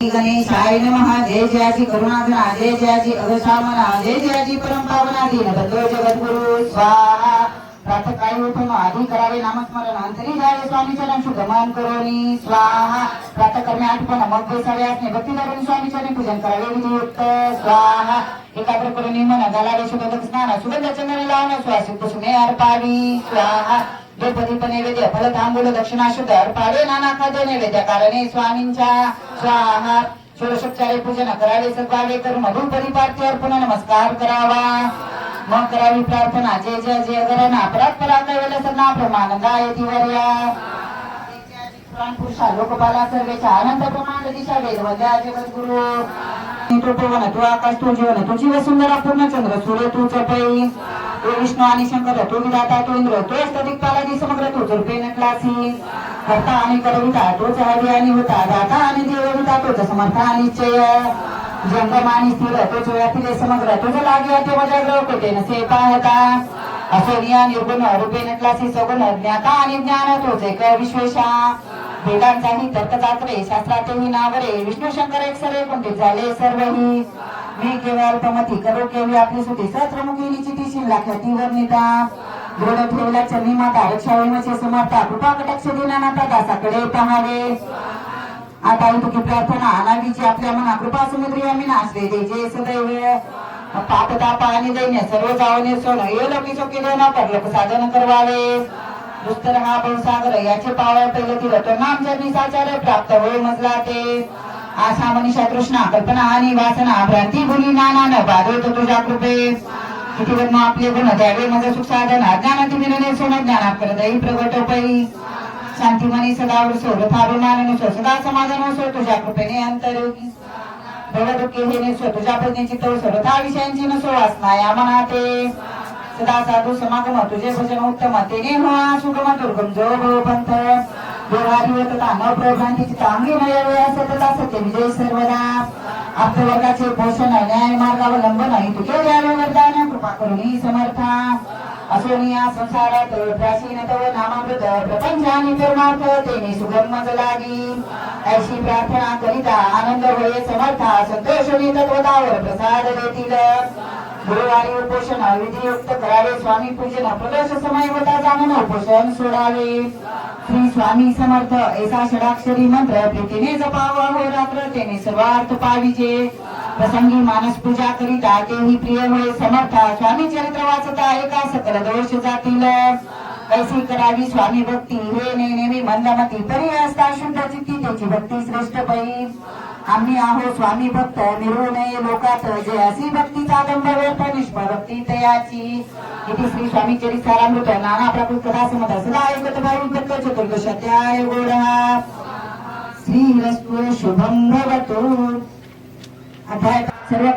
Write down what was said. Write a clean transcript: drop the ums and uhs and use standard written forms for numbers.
गणेशाय नमः। जय जयाजी करुणाधना, जय जयाजी अगशामना, जय जयाजी परम पावना दीनबंधो जगद्गुरु स्वाहा। प्रातःकाळी उठून आधी करावे नामस्मरण, अंतरी जावे स्वामी चरण शुभमान करोनी स्वाहा। प्रातःकर्मे आठवण मग बेसावे असणे, भक्ती धरून स्वामी चरण पूजन करावे विधियुक्त स्वाहा। एकाग्र करून मन घालावे सुगंध स्नान, सुगंध चंदन लावून स्वासित सुने अर्पावी स्वाहा। द्रौपदी नैवेद्य फल तांबूल दक्षिणा शुद्ध अर्पावे नाना खाद्य नैवेद्य कारणे स्वामींच्या स्वाहा। षोडशोपचारे पूजन करावे सद्भावे करून धूपदी पार्थी अर्पण नमस्कार करावा, मग करावी प्रार्थना। जय जय जय गणना अपराध परा कैवल्य सन्ना ब्रह्मानंदाय तिवर्या। पुरुषा लोकपाला सर्वेच्या अनंत ब्रह्मांड दिशा वेद वंद्या जगद्गुरु। तू पवन तू आकाश तू जीवन तू जीव सुंदर पूर्ण चंद्र सूर्य तू चपई, तू विष्णू आणि शंकर तू विधाता तू इंद्र तू दिक्पालादी समग्र तू झुरपे नटलासी। करता आणि करविता तोच हवी आणि होता, दाता आणि देवविता तोच समर्थ आणि निश्चय। जंगम आणि स्थिर तोच व्यापिले समग्र तुझ लागे ते वजाग्रह कोटे नसे पाहता। असोनिया निर्गुण रूपे नटलासी सगुण ज्ञाता आणि ज्ञान तोच एक विश्वेशा। वेदांचाही तर्कशास्त्रे शास्त्रातेही नावरे, विष्णू शंकर एक सरे कोणते झाले सर्वही। मी केवळ अल्पमती करो केवळी आपली सुटी, सहस्रमुखी निश्चिती शिलाख्याती वर्णिता। दृढ ठेवल्या चरणी माता रक्षावेमचे समर्था, कृपा कटाक्ष दिनानाथा दासाकडे पहावे। आता तुझी प्रार्थना अनावीची आपल्या मना, कृपा समुद्री आम्ही नाशले दे जे सदैव। पाप ताप आणि दैन्य सर्व जावने सोन, ये लोकी चोकी देना परलोक साधन करवावे। दुस्तर हा भवसागर याचे पावळ पहिलं ती रतो, नाम जन्मी साचार प्राप्त होय मजला ते। आशा मनीषा तृष्णा कल्पना आणि वासना, भ्रांती भुली नाना न बाधवतो तुझ्या कृपे। किती वर्म आपले गुण द्यावे मज सुख साधन, अज्ञानाती विनने सोन ज्ञानात करदई प्रगट पै। शांती मनी सदा वृसो रथाभिमान नसो, सदा समाधान असो तुझ्या कृपेने अंतरोगी। भव दुःखी हे नसो तुझ्या प्रज्ञेची तवसो, रथा विषयांची नसो वासना या मनाते। सदा साधू समागम तुझे भजन उत्तम, तेने हुआ सुगम दुर्गम जो भव पंथ। व्यवहारी होता न प्रभ्रांतीची चांगली नयवे असतता सत्य विजय सर्वदा। आपल्या वर्गाचे पोषण न्याय मार्गावलंबन तुझे द्यावे वरदान, कृपा करुणी समर्था। असोनिया संसारात प्राचीन तव नामामृत, प्रपंचानी परमार्थ तेने सुगम मज लागी। ऐशी प्रार्थना करिता आनंद होय समर्था, संतोषणी तत्वतावर प्रसाद देतील। गुरुवारी उपोषण विधियुक्त करावे स्वामी पूजन, प्रदोष समय होता जाणून उपोषण सोडावे। श्री स्वामी समर्थ ऐसा षडाक्षरी मंत्र प्रीतीने जपावा हो रात्र, तेने सर्वार्थ पाविजे। प्रसंगी मानस पूजा करिता तेही प्रिय होय समर्था, स्वामी चरित्र वाचता एका सकल दोष जातील। कैसी करावी स्वामी भक्ती हे नेहमी मंदमती, परी असता शुद्ध चित्ती त्याची भक्ती श्रेष्ठ पै। आम्ही आहो स्वामी भक्त मिळू नये लोकात, जे अशी भक्तीचा दंभ व्यर्थ निष्फळ भक्ती तयाची। इति श्री स्वामी चरितामृत नाना प्रकृत कथा समत सदा ऐकत भावी भक्त चतुर्दशाध्याय गोडा। श्री रस्तु शुभम भवतु। अध्याय सर्व